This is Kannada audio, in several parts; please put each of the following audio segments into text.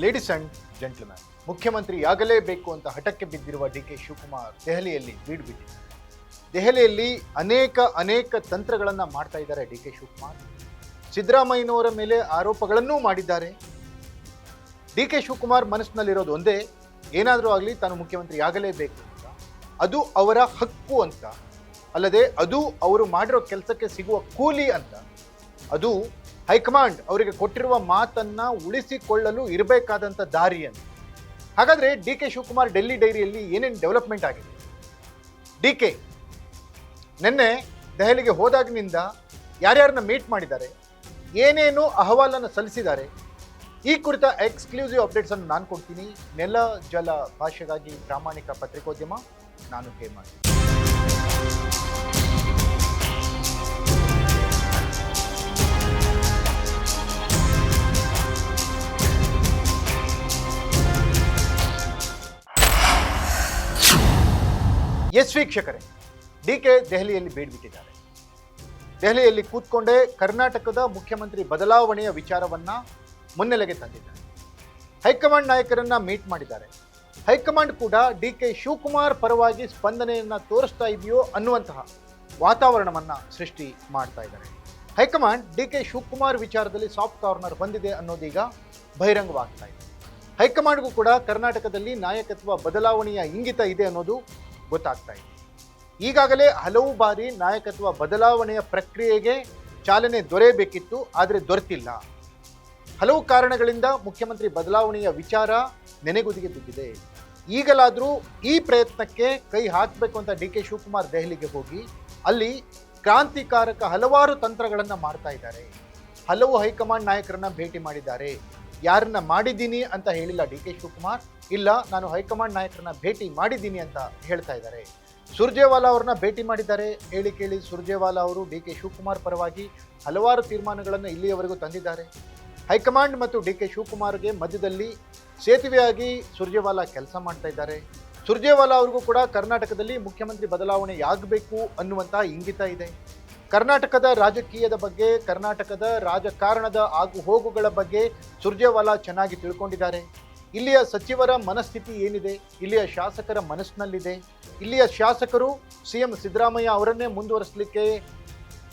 ಲೇಡೀಸ್ ಅಂಡ್ ಜೆಂಟ್ಲ್ಮ್ಯಾನ್, ಮುಖ್ಯಮಂತ್ರಿಯಾಗಲೇಬೇಕು ಅಂತ ಹಠಕ್ಕೆ ಬಿದ್ದಿರುವ ಡಿ.ಕೆ. ಶಿವಕುಮಾರ್ ದೆಹಲಿಯಲ್ಲಿ ಬೀಡು ಬಿಟ್ಟಿದ್ದಾರೆ. ದೆಹಲಿಯಲ್ಲಿ ಅನೇಕ ತಂತ್ರಗಳನ್ನು ಮಾಡ್ತಾ ಇದ್ದಾರೆ ಡಿ.ಕೆ. ಶಿವಕುಮಾರ್. ಸಿದ್ದರಾಮಯ್ಯನವರ ಮೇಲೆ ಆರೋಪಗಳನ್ನೂ ಮಾಡಿದ್ದಾರೆ. ಡಿ.ಕೆ. ಶಿವಕುಮಾರ್ ಮನಸ್ಸಿನಲ್ಲಿರೋದು ಒಂದೇ, ಏನಾದರೂ ಆಗಲಿ ತಾನು ಮುಖ್ಯಮಂತ್ರಿಯಾಗಲೇಬೇಕು ಅಂತ. ಅದು ಅವರ ಹಕ್ಕು ಅಂತ, ಅಲ್ಲದೆ ಅದು ಅವರು ಮಾಡಿರೋ ಕೆಲಸಕ್ಕೆ ಸಿಗುವ ಕೂಲಿ ಅಂತ. ಅದು ಹೈಕಮಾಂಡ್ ಅವರಿಗೆ ಕೊಟ್ಟಿರುವ ಮಾತನ್ನ ಉಳಿಸಿಕೊಳ್ಳಲು ಇರಬೇಕಾದಂಥ ದಾರಿ ಅಂತ. ಹಾಗಾದ್ರೆ ಡಿ.ಕೆ. ಶಿವಕುಮಾರ್ ಡೆಲ್ಲಿ ಡೈರಿಯಲ್ಲಿ ಏನೇನು ಡೆವಲಪ್ಮೆಂಟ್ ಆಗಿದೆ? ಡಿ.ಕೆ. ನಿನ್ನೆ ದೆಹಲಿಗೆ ಹೋದಾಗಿನಿಂದ ಯಾರ್ಯಾರನ್ನ ಮೀಟ್ ಮಾಡಿದ್ದಾರೆ, ಏನೇನು ಅಹವಾಲನ್ನು ಸಲ್ಲಿಸಿದ್ದಾರೆ, ಈ ಕುರಿತ ಎಕ್ಸ್ಕ್ಲೂಸಿವ್ ಅಪ್ಡೇಟ್ಸ್ ಅನ್ನು ನಾನು ಕೊಡ್ತೀನಿ. ನೆಲ ಜಲ ಭಾಷೆಗಾಗಿ ಪ್ರಾಮಾಣಿಕ ಪತ್ರಿಕೋದ್ಯಮ, ನಾನು ಹೇಮಂತ್. ಎಸ್ ವೀಕ್ಷಕರೇ, ಡಿ.ಕೆ. ದೆಹಲಿಯಲ್ಲಿ ಬೀಡು ಬಿಟ್ಟಿದ್ದಾರೆ. ದೆಹಲಿಯಲ್ಲಿ ಕೂತ್ಕೊಂಡೇ ಕರ್ನಾಟಕದ ಮುಖ್ಯಮಂತ್ರಿ ಬದಲಾವಣೆಯ ವಿಚಾರವನ್ನ ಮುನ್ನೆಲೆಗೆ ತಂದಿದ್ದಾರೆ. ಹೈಕಮಾಂಡ್ ನಾಯಕರನ್ನ ಮೀಟ್ ಮಾಡಿದ್ದಾರೆ. ಹೈಕಮಾಂಡ್ ಕೂಡ ಡಿ.ಕೆ. ಶಿವಕುಮಾರ್ ಪರವಾಗಿ ಸ್ಪಂದನೆಯನ್ನ ತೋರಿಸ್ತಾ ಇದೆಯೋ ಅನ್ನುವಂತಹ ವಾತಾವರಣವನ್ನ ಸೃಷ್ಟಿ ಮಾಡ್ತಾ ಇದ್ದಾರೆ. ಹೈಕಮಾಂಡ್ ಡಿ.ಕೆ. ಶಿವಕುಮಾರ್ ವಿಚಾರದಲ್ಲಿ ಸಾಫ್ಟ್ ಕಾರ್ನರ್ ಬಂದಿದೆ ಅನ್ನೋದೀಗ ಬಹಿರಂಗವಾಗ್ತಾ ಇದೆ. ಹೈಕಮಾಂಡ್ಗೂ ಕೂಡ ಕರ್ನಾಟಕದಲ್ಲಿ ನಾಯಕತ್ವ ಬದಲಾವಣೆಯ ಇಂಗಿತ ಇದೆ ಅನ್ನೋದು ಗೊತ್ತಾಗ್ತಾ ಇದೆ. ಈಗಾಗಲೇ ಹಲವು ಬಾರಿ ನಾಯಕತ್ವ ಬದಲಾವಣೆಯ ಪ್ರಕ್ರಿಯೆಗೆ ಚಾಲನೆ ದೊರೆಯಬೇಕಿತ್ತು, ಆದರೆ ದೊರೆತಿಲ್ಲ. ಹಲವು ಕಾರಣಗಳಿಂದ ಮುಖ್ಯಮಂತ್ರಿ ಬದಲಾವಣೆಯ ವಿಚಾರ ನೆನೆಗುದಿಗೆ ಬಿದ್ದಿದೆ. ಈಗಲಾದರೂ ಈ ಪ್ರಯತ್ನಕ್ಕೆ ಕೈ ಹಾಕಬೇಕು ಅಂತ ಡಿ.ಕೆ. ಶಿವಕುಮಾರ್ ದೆಹಲಿಗೆ ಹೋಗಿ ಅಲ್ಲಿ ಕ್ರಾಂತಿಕಾರಕ ಹಲವಾರು ತಂತ್ರಗಳನ್ನು ಮಾಡ್ತಾ ಇದ್ದಾರೆ. ಹಲವು ಹೈಕಮಾಂಡ್ ನಾಯಕರನ್ನ ಭೇಟಿ ಮಾಡಿದ್ದಾರೆ. ಯಾರನ್ನ ಮಾಡಿದ್ದೀನಿ ಅಂತ ಹೇಳಿಲ್ಲ ಡಿ.ಕೆ. ಶಿವಕುಮಾರ್, ಇಲ್ಲ ನಾನು ಹೈಕಮಾಂಡ್ ನಾಯಕರನ್ನ ಭೇಟಿ ಮಾಡಿದ್ದೀನಿ ಅಂತ ಹೇಳ್ತಾ ಇದ್ದಾರೆ. ಸುರ್ಜೇವಾಲಾ ಅವ್ರನ್ನ ಭೇಟಿ ಮಾಡಿದ್ದಾರೆ. ಹೇಳಿ ಕೇಳಿ ಸುರ್ಜೇವಾಲಾ ಅವರು ಡಿ.ಕೆ. ಶಿವಕುಮಾರ್ ಪರವಾಗಿ ಹಲವಾರು ತೀರ್ಮಾನಗಳನ್ನು ಇಲ್ಲಿಯವರೆಗೂ ತಂದಿದ್ದಾರೆ. ಹೈಕಮಾಂಡ್ ಮತ್ತು ಡಿ.ಕೆ. ಶಿವಕುಮಾರ್ಗೆ ಮಧ್ಯದಲ್ಲಿ ಸೇತುವೆಯಾಗಿ ಸುರ್ಜೇವಾಲಾ ಕೆಲಸ ಮಾಡ್ತಾ ಇದ್ದಾರೆ. ಸುರ್ಜೇವಾಲಾ ಅವ್ರಿಗೂ ಕೂಡ ಕರ್ನಾಟಕದಲ್ಲಿ ಮುಖ್ಯಮಂತ್ರಿ ಬದಲಾವಣೆಯಾಗಬೇಕು ಅನ್ನುವಂತಹ ಇಂಗಿತ ಇದೆ. ಕರ್ನಾಟಕದ ರಾಜಕೀಯದ ಬಗ್ಗೆ, ಕರ್ನಾಟಕದ ರಾಜಕಾರಣದ ಆಗು ಹೋಗುಗಳ ಬಗ್ಗೆ ಸುರ್ಜೇವಾಲಾ ಚೆನ್ನಾಗಿ ತಿಳ್ಕೊಂಡಿದ್ದಾರೆ. ಇಲ್ಲಿಯ ಸಚಿವರ ಮನಸ್ಥಿತಿ ಏನಿದೆ, ಇಲ್ಲಿಯ ಶಾಸಕರ ಮನಸ್ಸಿನಲ್ಲಿದೆ, ಇಲ್ಲಿಯ ಶಾಸಕರು ಸಿ.ಎಂ. ಸಿದ್ದರಾಮಯ್ಯ ಅವರನ್ನೇ ಮುಂದುವರಿಸಲಿಕ್ಕೆ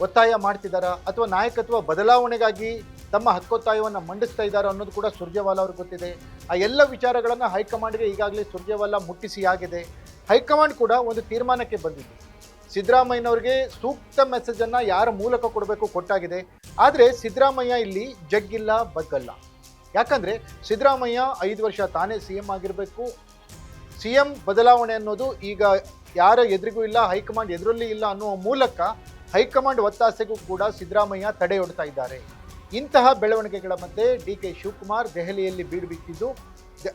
ಒತ್ತಾಯ ಮಾಡ್ತಿದ್ದಾರಾ ಅಥವಾ ನಾಯಕತ್ವ ಬದಲಾವಣೆಗಾಗಿ ತಮ್ಮ ಹಕ್ಕೊತ್ತಾಯವನ್ನು ಮಂಡಿಸ್ತಾ ಇದ್ದಾರಾ ಅನ್ನೋದು ಕೂಡ ಸುರ್ಜೇವಾಲಾ ಅವ್ರಿಗೆ ಗೊತ್ತಿದೆ. ಆ ಎಲ್ಲ ವಿಚಾರಗಳನ್ನು ಹೈಕಮಾಂಡ್ಗೆ ಈಗಾಗಲೇ ಸುರ್ಜೇವಾಲಾ ಮುಟ್ಟಿಸಿ ಆಗಿದೆ. ಹೈಕಮಾಂಡ್ ಕೂಡ ಒಂದು ತೀರ್ಮಾನಕ್ಕೆ ಬಂದಿದೆ. ಸಿದ್ದರಾಮಯ್ಯನವ್ರಿಗೆ ಸೂಕ್ತ ಮೆಸೇಜನ್ನು ಯಾರ ಮೂಲಕ ಕೊಡಬೇಕು ಕೊಟ್ಟಾಗಿದೆ. ಆದರೆ ಸಿದ್ದರಾಮಯ್ಯ ಇಲ್ಲಿ ಜಗ್ಗಿಲ್ಲ ಬಗ್ಗಲ್ಲ. ಯಾಕಂದರೆ ಸಿದ್ದರಾಮಯ್ಯ 5 ವರ್ಷ ತಾನೇ ಸಿ.ಎಂ ಆಗಿರಬೇಕು. ಸಿ.ಎಂ ಬದಲಾವಣೆ ಅನ್ನೋದು ಈಗ ಯಾರ ಎದುರಿಗೂ ಇಲ್ಲ, ಹೈಕಮಾಂಡ್ ಎದುರಲ್ಲಿ ಇಲ್ಲ ಅನ್ನುವ ಮೂಲಕ ಹೈಕಮಾಂಡ್ ಒತ್ತಾಸೆಗೂ ಕೂಡ ಸಿದ್ದರಾಮಯ್ಯ ತಡೆಯೊಡ್ತಾ ಇದ್ದಾರೆ. ಇಂತಹ ಬೆಳವಣಿಗೆಗಳ ಮಧ್ಯೆ ಡಿ.ಕೆ. ಶಿವಕುಮಾರ್ ದೆಹಲಿಯಲ್ಲಿ ಬೀಡು ಬಿಟ್ಟಿದ್ದು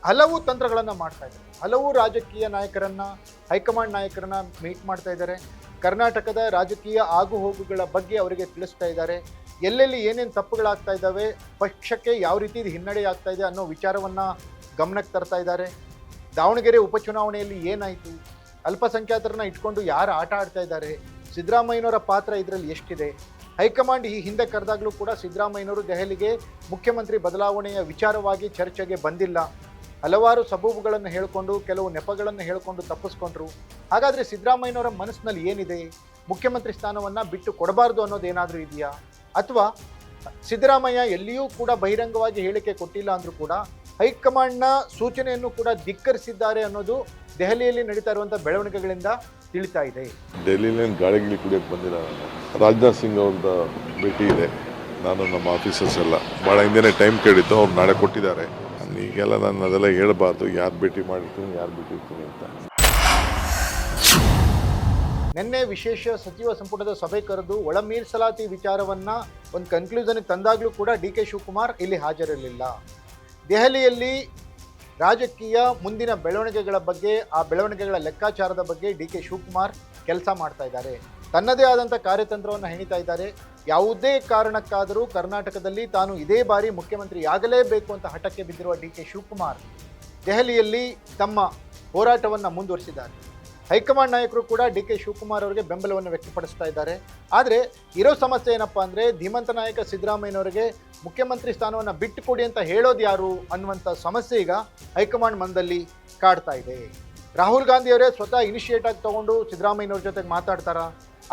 ಹಲವು ತಂತ್ರಗಳನ್ನು ಮಾಡ್ತಾ ಇದ್ದಾರೆ. ಹಲವು ರಾಜಕೀಯ ನಾಯಕರನ್ನ, ಹೈಕಮಾಂಡ್ ನಾಯಕರನ್ನ ಮೀಟ್ ಮಾಡ್ತಾ ಇದ್ದಾರೆ. ಕರ್ನಾಟಕದ ರಾಜಕೀಯ ಆಗು ಹೋಗುಗಳ ಬಗ್ಗೆ ಅವರಿಗೆ ತಿಳಿಸ್ತಾ ಇದ್ದಾರೆ. ಎಲ್ಲೆಲ್ಲಿ ಏನೇನು ತಪ್ಪುಗಳಾಗ್ತಾ ಇದ್ದಾವೆ, ಪಕ್ಷಕ್ಕೆ ಯಾವ ರೀತಿ ಹಿನ್ನಡೆ ಆಗ್ತಾ ಇದೆ ಅನ್ನೋ ವಿಚಾರವನ್ನು ಗಮನಕ್ಕೆ ತರ್ತಾ ಇದ್ದಾರೆ. ದಾವಣಗೆರೆ ಉಪಚುನಾವಣೆಯಲ್ಲಿ ಏನಾಯಿತು, ಅಲ್ಪಸಂಖ್ಯಾತರನ್ನ ಇಟ್ಕೊಂಡು ಯಾರು ಆಟ ಆಡ್ತಾ ಇದ್ದಾರೆ, ಸಿದ್ದರಾಮಯ್ಯನವರ ಪಾತ್ರ ಇದರಲ್ಲಿ ಎಷ್ಟಿದೆ. ಹೈಕಮಾಂಡ್ ಈ ಹಿಂದೆ ಕರೆದಾಗಲೂ ಕೂಡ ಸಿದ್ದರಾಮಯ್ಯನವರು ದೆಹಲಿಗೆ ಮುಖ್ಯಮಂತ್ರಿ ಬದಲಾವಣೆಯ ವಿಚಾರವಾಗಿ ಚರ್ಚೆಗೆ ಬಂದಿಲ್ಲ. ಹಲವಾರು ಸಬೂಬುಗಳನ್ನು ಹೇಳಿಕೊಂಡು, ಕೆಲವು ನೆಪಗಳನ್ನು ಹೇಳಿಕೊಂಡು ತಪ್ಪಿಸ್ಕೊಂಡ್ರು. ಹಾಗಾದರೆ ಸಿದ್ದರಾಮಯ್ಯನವರ ಮನಸ್ಸಿನಲ್ಲಿ ಏನಿದೆ, ಮುಖ್ಯಮಂತ್ರಿ ಸ್ಥಾನವನ್ನು ಬಿಟ್ಟು ಕೊಡಬಾರ್ದು ಅನ್ನೋದೇನಾದರೂ ಇದೆಯಾ, ಅಥವಾ ಸಿದ್ದರಾಮಯ್ಯ ಎಲ್ಲಿಯೂ ಕೂಡ ಬಹಿರಂಗವಾಗಿ ಹೇಳಿಕೆ ಕೊಟ್ಟಿಲ್ಲ ಅಂದರೂ ಕೂಡ ಹೈಕಮಾಂಡ್ನ ಸೂಚನೆಯನ್ನು ಕೂಡ ಧಿಕ್ಕರಿಸಿದ್ದಾರೆ ಅನ್ನೋದು ದೆಹಲಿಯಲ್ಲಿ ನಡೀತಾ ಇರುವಂಥ ಬೆಳವಣಿಗೆಗಳಿಂದ ತಿಳಿತಾ ಇದೆ. ಡೆಲ್ಲಿಲಿ ಗಾಳಿಗಿಳಿ ಕುಡಿಯೋಕ್ಕೆ ಬಂದಿಲ್ಲ. ರಾಜನಾಥ್ ಸಿಂಗ್ ಅವ್ರದ್ದು ಭೇಟಿ ಇದೆ. ನಾನು ನಮ್ಮ ಆಫೀಸರ್ಸ್ ಎಲ್ಲ ಭಾಳ ಹಿಂದೆ ಟೈಮ್ ಕೇಳಿದ್ದು, ಅವ್ರು ನಾಳೆ ಕೊಟ್ಟಿದ್ದಾರೆ. ಈಗೆಲ್ಲ ನಾನು ಅದೆಲ್ಲ ಹೇಳಬಾರ್ದು, ಯಾರು ಭೇಟಿ ಮಾಡಿರ್ತೀನಿ ಯಾರು ಬಿಟ್ಟಿರ್ತೀನಿ ಅಂತ. ನಿನ್ನೆ ವಿಶೇಷ ಸಚಿವ ಸಂಪುಟದ ಸಭೆ ಕರೆದು ಒಳ ಮೀಸಲಾತಿ ವಿಚಾರವನ್ನು ಒಂದು ಕನ್ಕ್ಲೂಷನ್ಗೆ ತಂದಾಗಲೂ ಕೂಡ ಡಿ.ಕೆ. ಶಿವಕುಮಾರ್ ಇಲ್ಲಿ ಹಾಜರಿರಲಿಲ್ಲ. ದೆಹಲಿಯಲ್ಲಿ ರಾಜಕೀಯ ಮುಂದಿನ ಬೆಳವಣಿಗೆಗಳ ಬಗ್ಗೆ, ಆ ಬೆಳವಣಿಗೆಗಳ ಲೆಕ್ಕಾಚಾರದ ಬಗ್ಗೆ ಡಿ.ಕೆ. ಶಿವಕುಮಾರ್ ಕೆಲಸ ಮಾಡ್ತಾ ಇದ್ದಾರೆ. ತನ್ನದೇ ಆದಂಥ ಕಾರ್ಯತಂತ್ರವನ್ನು ಹೆಣಿತಾ ಇದ್ದಾರೆ. ಯಾವುದೇ ಕಾರಣಕ್ಕಾದರೂ ಕರ್ನಾಟಕದಲ್ಲಿ ತಾನು ಇದೇ ಬಾರಿ ಮುಖ್ಯಮಂತ್ರಿಯಾಗಲೇಬೇಕು ಅಂತ ಹಠಕ್ಕೆ ಬಿದ್ದಿರುವ ಡಿ.ಕೆ. ಶಿವಕುಮಾರ್ ದೆಹಲಿಯಲ್ಲಿ ತಮ್ಮ ಹೋರಾಟವನ್ನು ಮುಂದುವರಿಸಿದ್ದಾರೆ. ಹೈಕಮಾಂಡ್ ನಾಯಕರು ಕೂಡ ಡಿ ಕೆ ಶಿವಕುಮಾರ್ ಅವರಿಗೆ ಬೆಂಬಲವನ್ನು ವ್ಯಕ್ತಪಡಿಸ್ತಾ ಇದ್ದಾರೆ. ಆದರೆ ಇರೋ ಸಮಸ್ಯೆ ಏನಪ್ಪ ಅಂದರೆ ಧೀಮಂತ ನಾಯಕ ಸಿದ್ದರಾಮಯ್ಯನವರಿಗೆ ಮುಖ್ಯಮಂತ್ರಿ ಸ್ಥಾನವನ್ನು ಬಿಟ್ಟು ಕೊಡಿ ಅಂತ ಹೇಳೋದು ಯಾರು ಅನ್ನುವಂಥ ಸಮಸ್ಯೆ ಈಗ ಹೈಕಮಾಂಡ್ ಮನದಲ್ಲಿ ಕಾಡ್ತಾ ಇದೆ. ರಾಹುಲ್ ಗಾಂಧಿಯವರೇ ಸ್ವತಃ ಇನಿಷಿಯೇಟ್ ಆಗಿ ತಗೊಂಡು ಸಿದ್ದರಾಮಯ್ಯನವ್ರ ಜೊತೆಗೆ ಮಾತಾಡ್ತಾರಾ,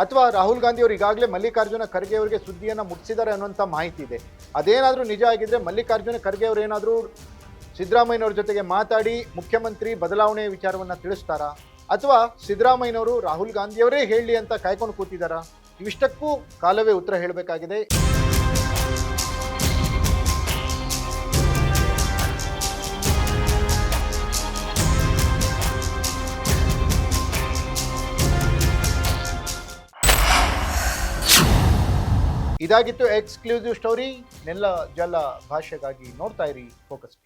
ಅಥವಾ ರಾಹುಲ್ ಗಾಂಧಿ ಅವರು ಈಗಾಗಲೇ ಮಲ್ಲಿಕಾರ್ಜುನ ಖರ್ಗೆ ಅವರಿಗೆ ಸುದ್ದಿಯನ್ನು ಮುಟ್ಟಿಸಿದ್ದಾರೆ ಅನ್ನುವಂಥ ಮಾಹಿತಿ ಇದೆ. ಅದೇನಾದರೂ ನಿಜ ಆಗಿದ್ರೆ ಮಲ್ಲಿಕಾರ್ಜುನ ಖರ್ಗೆ ಅವರು ಏನಾದರೂ ಸಿದ್ದರಾಮಯ್ಯನವ್ರ ಜೊತೆಗೆ ಮಾತಾಡಿ ಮುಖ್ಯಮಂತ್ರಿ ಬದಲಾವಣೆ ವಿಚಾರವನ್ನು ತಿಳಿಸ್ತಾರಾ, ಅಥವಾ ಸಿದ್ದರಾಮಯ್ಯನವರು ರಾಹುಲ್ ಗಾಂಧಿಯವರೇ ಹೇಳಿ ಅಂತ ಕಾಯ್ಕೊಂಡು ಕೂತಿದ್ದಾರಾ? ಇವಿಷ್ಟಕ್ಕೂ ಕಾಲವೇ ಉತ್ತರ ಹೇಳಬೇಕಾಗಿದೆ. ಇದಾಗಿತ್ತು ಎಕ್ಸ್ಕ್ಲೂಸಿವ್ ಸ್ಟೋರಿ. ನೆಲ ಜಲ ಭಾಷೆಗಾಗಿ ನೋಡ್ತಾ ಇರಿ ಫೋಕಸ್.